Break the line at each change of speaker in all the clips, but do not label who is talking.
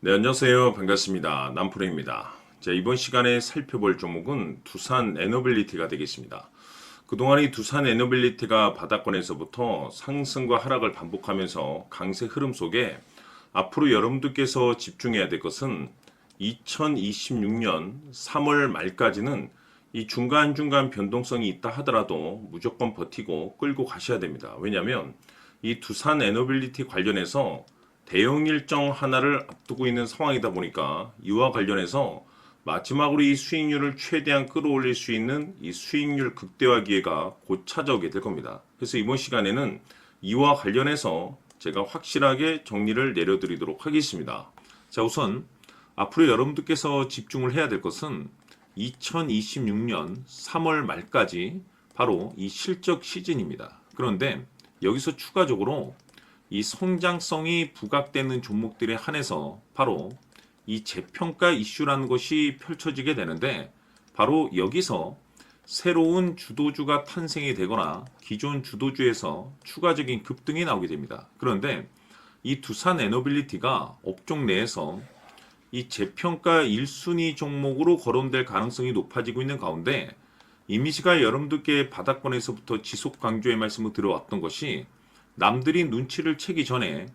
네, 안녕하세요. 반갑습니다. 남프로입니다. 자, 이번 시간에 살펴볼 종목은 두산 에너빌리티가 되겠습니다. 그동안 이 두산 에너빌리티가 바닥권에서부터 상승과 하락을 반복하면서 강세 흐름 속에 앞으로 여러분들께서 집중해야 될 것은 2026년 3월 말까지는 이 중간중간 변동성이 있다 하더라도 무조건 버티고 끌고 가셔야 됩니다. 왜냐하면 이 두산 에너빌리티 관련해서 대형 일정 하나를 앞두고 있는 상황이다 보니까 이와 관련해서 마지막으로 이 수익률을 최대한 끌어올릴 수 있는 이 수익률 극대화 기회가 곧 찾아오게 될 겁니다. 그래서 이번 시간에는 이와 관련해서 제가 확실하게 정리를 내려드리도록 하겠습니다. 자, 우선 앞으로 여러분들께서 집중을 해야 될 것은 2026년 3월 말까지 바로 이 실적 시즌입니다. 그런데 여기서 추가적으로 이 성장성이 부각되는 종목들에 한해서 바로 이 재평가 이슈라는 것이 펼쳐지게 되는데, 바로 여기서 새로운 주도주가 탄생이 되거나 기존 주도주에서 추가적인 급등이 나오게 됩니다. 그런데 이 두산 에너빌리티가 업종 내에서 이 재평가 1순위 종목으로 거론될 가능성이 높아지고 있는 가운데, 이미 제가 여러분들께 바닥권에서부터 지속 강조의 말씀을 드려왔던 것이 남들이 눈치를 채기 전에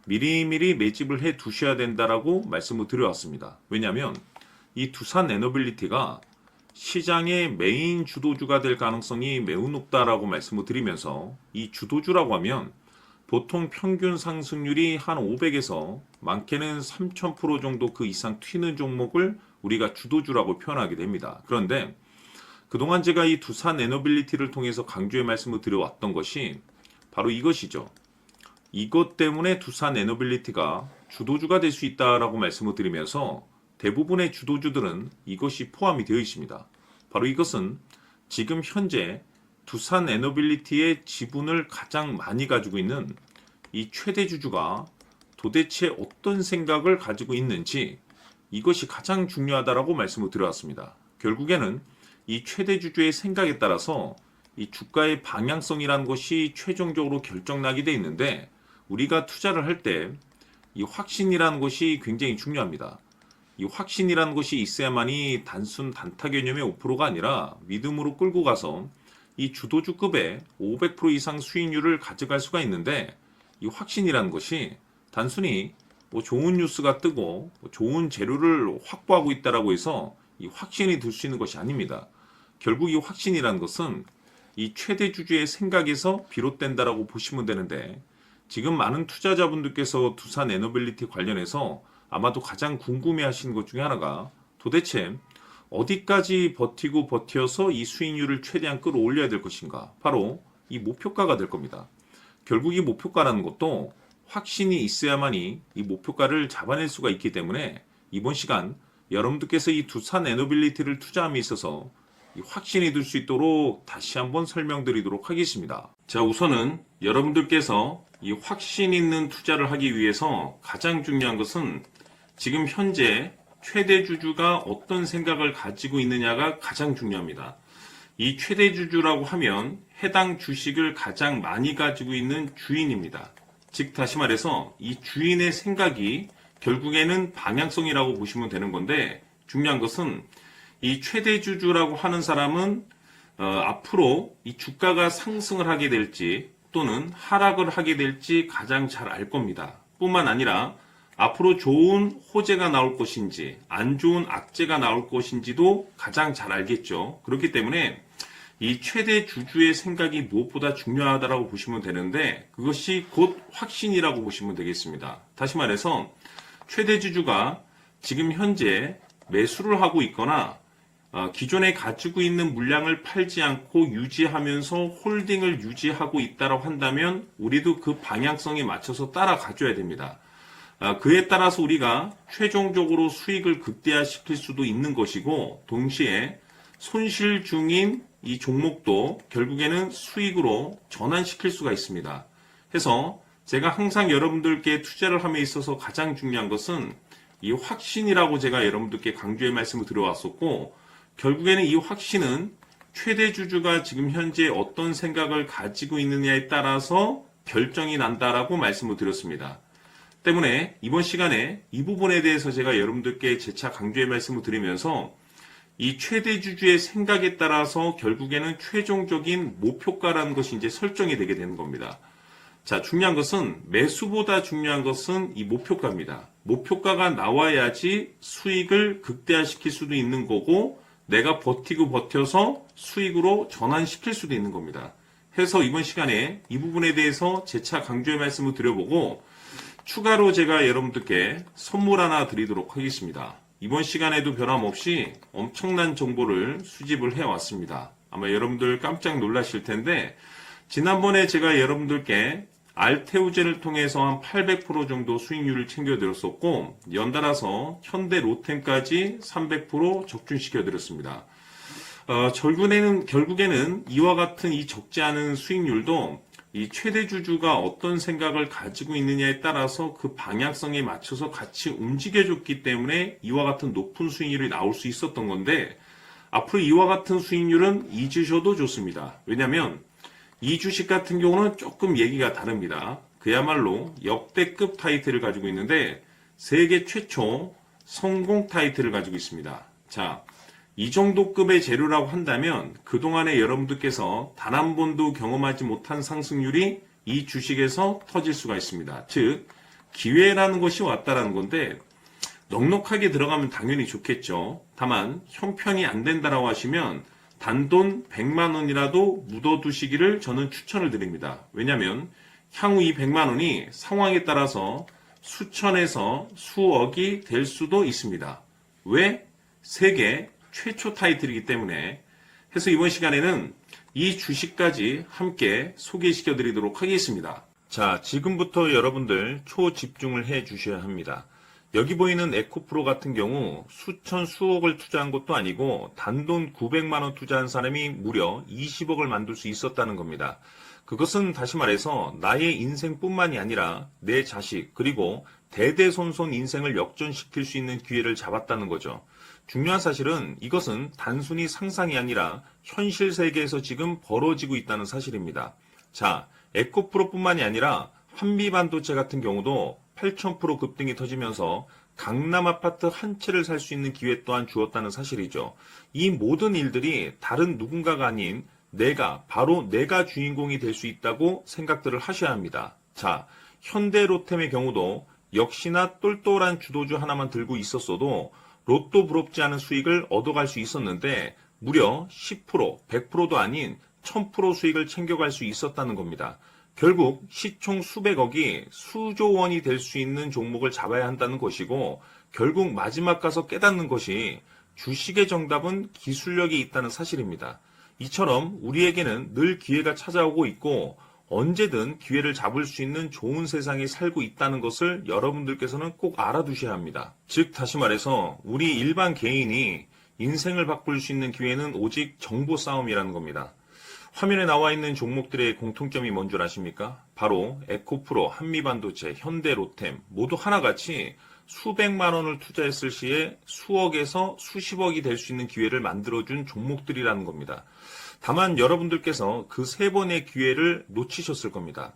미리미리 매집을 해 두셔야 된다라고 말씀을 드려왔습니다. 왜냐하면 이 두산 에너빌리티가 시장의 메인 주도주가 될 가능성이 매우 높다라고 말씀을 드리면서, 이 주도주라고 하면 보통 평균 상승률이 한 500에서 많게는 3000% 정도 그 이상 튀는 종목을 우리가 주도주라고 표현하게 됩니다. 그런데 그동안 제가 이 두산 에너빌리티를 통해서 강조의 말씀을 드려왔던 것이 바로 이것이죠. 이것 때문에 두산 에너빌리티가 주도주가 될 수 있다라고 말씀을 드리면서 대부분의 주도주들은 이것이 포함이 되어 있습니다. 바로 이것은 지금 현재 두산 에너빌리티의 지분을 가장 많이 가지고 있는 이 최대 주주가 도대체 어떤 생각을 가지고 있는지, 이것이 가장 중요하다라고 말씀을 드려왔습니다. 결국에는 이 최대 주주의 생각에 따라서 이 주가의 방향성이라는 것이 최종적으로 결정나게 돼 있는데, 우리가 투자를 할 때 이 확신이라는 것이 굉장히 중요합니다. 이 확신이라는 것이 있어야만이 단순 단타 개념의 5%가 아니라 믿음으로 끌고 가서 이 주도주급의 500% 이상 수익률을 가져갈 수가 있는데, 이 확신이라는 것이 단순히 뭐 좋은 뉴스가 뜨고 좋은 재료를 확보하고 있다라고 해서 이 확신이 들 수 있는 것이 아닙니다. 결국 이 확신이라는 것은 이 최대 주주의 생각에서 비롯된다라고 보시면 되는데, 지금 많은 투자자분들께서 두산 에너빌리티 관련해서 아마도 가장 궁금해 하시는 것 중에 하나가, 도대체 어디까지 버티고 버텨서 이 수익률을 최대한 끌어올려야 될 것인가, 바로 이 목표가가 될 겁니다. 결국 이 목표가라는 것도 확신이 있어야만이 이 목표가를 잡아낼 수가 있기 때문에, 이번 시간 여러분들께서 이 두산 에너빌리티를 투자함에 있어서 이 확신이 들 수 있도록 다시 한번 설명드리도록 하겠습니다. 자, 우선은 여러분들께서 이 확신 있는 투자를 하기 위해서 가장 중요한 것은 지금 현재 최대 주주가 어떤 생각을 가지고 있느냐가 가장 중요합니다. 이 최대 주주라고 하면 해당 주식을 가장 많이 가지고 있는 주인입니다. 즉 다시 말해서 이 주인의 생각이 결국에는 방향성이라고 보시면 되는 건데, 중요한 것은 이 최대 주주라고 하는 사람은 앞으로 이 주가가 상승을 하게 될지 또는 하락을 하게 될지 가장 잘 알 겁니다. 뿐만 아니라 앞으로 좋은 호재가 나올 것인지 안 좋은 악재가 나올 것인지도 가장 잘 알겠죠. 그렇기 때문에 이 최대 주주의 생각이 무엇보다 중요하다고 보시면 되는데, 그것이 곧 확신이라고 보시면 되겠습니다. 다시 말해서 최대 주주가 지금 현재 매수를 하고 있거나 기존에 가지고 있는 물량을 팔지 않고 유지하면서 홀딩을 유지하고 있다고 한다면 우리도 그 방향성에 맞춰서 따라가줘야 됩니다. 그에 따라서 우리가 최종적으로 수익을 극대화시킬 수도 있는 것이고, 동시에 손실 중인 이 종목도 결국에는 수익으로 전환시킬 수가 있습니다. 해서 제가 항상 여러분들께 투자를 함에 있어서 가장 중요한 것은 이 확신이라고 제가 여러분들께 강조의 말씀을 드려왔었고, 결국에는 이 확신은 최대 주주가 지금 현재 어떤 생각을 가지고 있느냐에 따라서 결정이 난다라고 말씀을 드렸습니다. 때문에 이번 시간에 이 부분에 대해서 제가 여러분들께 재차 강조의 말씀을 드리면서 이 최대 주주의 생각에 따라서 결국에는 최종적인 목표가라는 것이 이제 설정이 되게 되는 겁니다. 자, 중요한 것은 매수보다 중요한 것은 이 목표가입니다. 목표가가 나와야지 수익을 극대화시킬 수도 있는 거고 내가 버티고 버텨서 수익으로 전환시킬 수도 있는 겁니다. 해서 이번 시간에 이 부분에 대해서 재차 강조의 말씀을 드려보고 추가로 제가 여러분들께 선물 하나 드리도록 하겠습니다. 이번 시간에도 변함없이 엄청난 정보를 수집을 해왔습니다. 아마 여러분들 깜짝 놀라실 텐데 지난번에 제가 여러분들께 알테오젠을 통해서 한 800% 정도 수익률을 챙겨드렸었고 연달아서 현대 로템까지 300% 적중시켜드렸습니다. 결국에는 이와 같은 이 적지 않은 수익률도 이 최대 주주가 어떤 생각을 가지고 있느냐에 따라서 그 방향성에 맞춰서 같이 움직여줬기 때문에 이와 같은 높은 수익률이 나올 수 있었던 건데 앞으로 이와 같은 수익률은 잊으셔도 좋습니다. 왜냐하면 이 주식 같은 경우는 조금 얘기가 다릅니다. 그야말로 역대급 타이틀을 가지고 있는데 세계 최초 성공 타이틀을 가지고 있습니다. 자, 이 정도 급의 재료라고 한다면 그동안에 여러분들께서 단 한 번도 경험하지 못한 상승률이 이 주식에서 터질 수가 있습니다. 즉 기회라는 것이 왔다라는 건데 넉넉하게 들어가면 당연히 좋겠죠. 다만 형편이 안 된다라고 하시면 단돈 100만 원이라도 묻어두시기를 저는 추천을 드립니다. 왜냐하면 향후 이 100만 원이 상황에 따라서 수천에서 수억이 될 수도 있습니다. 왜? 세계 최초 타이틀이기 때문에. 해서 이번 시간에는 이 주식까지 함께 소개시켜 드리도록 하겠습니다. 자, 지금부터 여러분들 초집중을 해 주셔야 합니다. 여기 보이는 에코프로 같은 경우 수천 수억을 투자한 것도 아니고 단돈 900만 원 투자한 사람이 무려 20억을 만들 수 있었다는 겁니다. 그것은 다시 말해서 나의 인생뿐만이 아니라 내 자식 그리고 대대손손 인생을 역전시킬 수 있는 기회를 잡았다는 거죠. 중요한 사실은 이것은 단순히 상상이 아니라 현실 세계에서 지금 벌어지고 있다는 사실입니다. 자, 에코프로뿐만이 아니라 한미반도체 같은 경우도 8,000% 급등이 터지면서 강남 아파트 한 채를 살 수 있는 기회 또한 주었다는 사실이죠. 이 모든 일들이 다른 누군가가 아닌 바로 내가 주인공이 될 수 있다고 생각들을 하셔야 합니다. 자, 현대로템의 경우도 역시나 똘똘한 주도주 하나만 들고 있었어도 로또 부럽지 않은 수익을 얻어갈 수 있었는데 무려 10%, 100%도 아닌 1000% 수익을 챙겨갈 수 있었다는 겁니다. 결국 시총 수백억이 수조 원이 될 수 있는 종목을 잡아야 한다는 것이고 결국 마지막 가서 깨닫는 것이 주식의 정답은 기술력이 있다는 사실입니다. 이처럼 우리에게는 늘 기회가 찾아오고 있고 언제든 기회를 잡을 수 있는 좋은 세상에 살고 있다는 것을 여러분들께서는 꼭 알아두셔야 합니다. 즉 다시 말해서 우리 일반 개인이 인생을 바꿀 수 있는 기회는 오직 정보 싸움이라는 겁니다. 화면에 나와 있는 종목들의 공통점이 뭔 줄 아십니까? 바로 에코프로, 한미반도체, 현대로템 모두 하나같이 수백만 원을 투자했을 시에 수억에서 수십억이 될 수 있는 기회를 만들어준 종목들이라는 겁니다. 다만 여러분들께서 그 세 번의 기회를 놓치셨을 겁니다.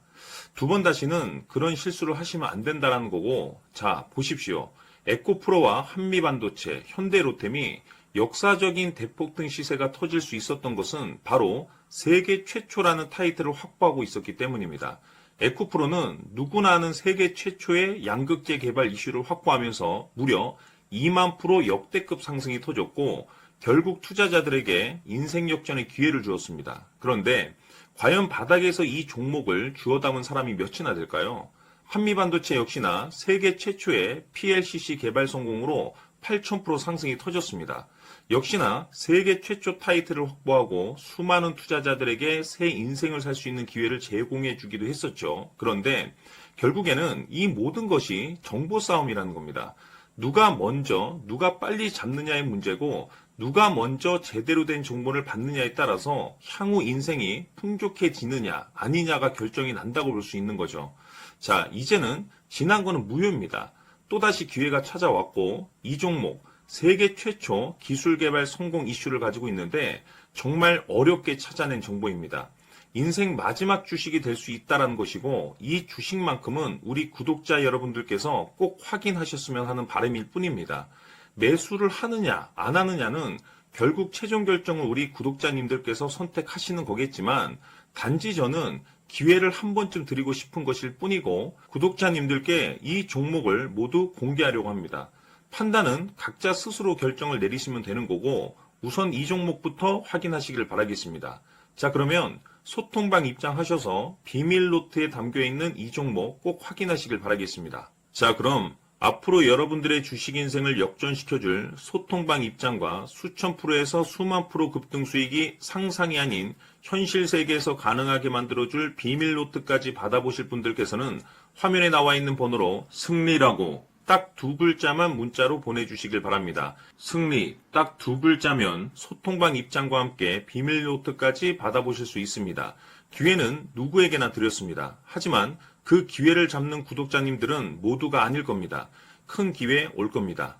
두 번 다시는 그런 실수를 하시면 안 된다는 거고, 자 보십시오. 에코프로와 한미반도체, 현대로템이 역사적인 대폭등 시세가 터질 수 있었던 것은 바로 세계 최초라는 타이틀을 확보하고 있었기 때문입니다. 에코프로는 누구나 아는 세계 최초의 양극재 개발 이슈를 확보하면서 무려 2만 프로 역대급 상승이 터졌고 결국 투자자들에게 인생 역전의 기회를 주었습니다. 그런데 과연 바닥에서 이 종목을 주워 담은 사람이 몇이나 될까요? 한미반도체 역시나 세계 최초의 PLCC 개발 성공으로 8,000% 상승이 터졌습니다. 역시나 세계 최초 타이틀을 확보하고 수많은 투자자들에게 새 인생을 살 수 있는 기회를 제공해 주기도 했었죠. 그런데 결국에는 이 모든 것이 정보 싸움이라는 겁니다. 누가 빨리 잡느냐의 문제고 누가 먼저 제대로 된 정보를 받느냐에 따라서 향후 인생이 풍족해지느냐 아니냐가 결정이 난다고 볼 수 있는 거죠. 자, 이제는 지난 거는 무효입니다. 또다시 기회가 찾아왔고 이 종목 세계 최초 기술 개발 성공 이슈를 가지고 있는데 정말 어렵게 찾아낸 정보입니다. 인생 마지막 주식이 될 수 있다라는 것이고, 이 주식만큼은 우리 구독자 여러분들께서 꼭 확인하셨으면 하는 바람일 뿐입니다. 매수를 하느냐 안 하느냐는 결국 최종 결정을 우리 구독자님들께서 선택하시는 거겠지만, 단지 저는 기회를 한 번쯤 드리고 싶은 것일 뿐이고, 구독자님들께 이 종목을 모두 공개하려고 합니다. 판단은 각자 스스로 결정을 내리시면 되는 거고, 우선 이 종목부터 확인하시길 바라겠습니다. 자, 그러면 소통방 입장하셔서 비밀 노트에 담겨있는 이 종목 꼭 확인하시길 바라겠습니다. 자, 그럼 앞으로 여러분들의 주식 인생을 역전시켜줄 소통방 입장과 수천 프로에서 수만 프로 급등 수익이 상상이 아닌 현실 세계에서 가능하게 만들어줄 비밀 노트까지 받아보실 분들께서는 화면에 나와 있는 번호로 승리라고 딱 2글자만 문자로 보내주시길 바랍니다. 승리 딱 2글자면 소통방 입장과 함께 비밀 노트까지 받아보실 수 있습니다. 기회는 누구에게나 드렸습니다. 하지만 그 기회를 잡는 구독자님들은 모두가 아닐 겁니다. 큰 기회 올 겁니다.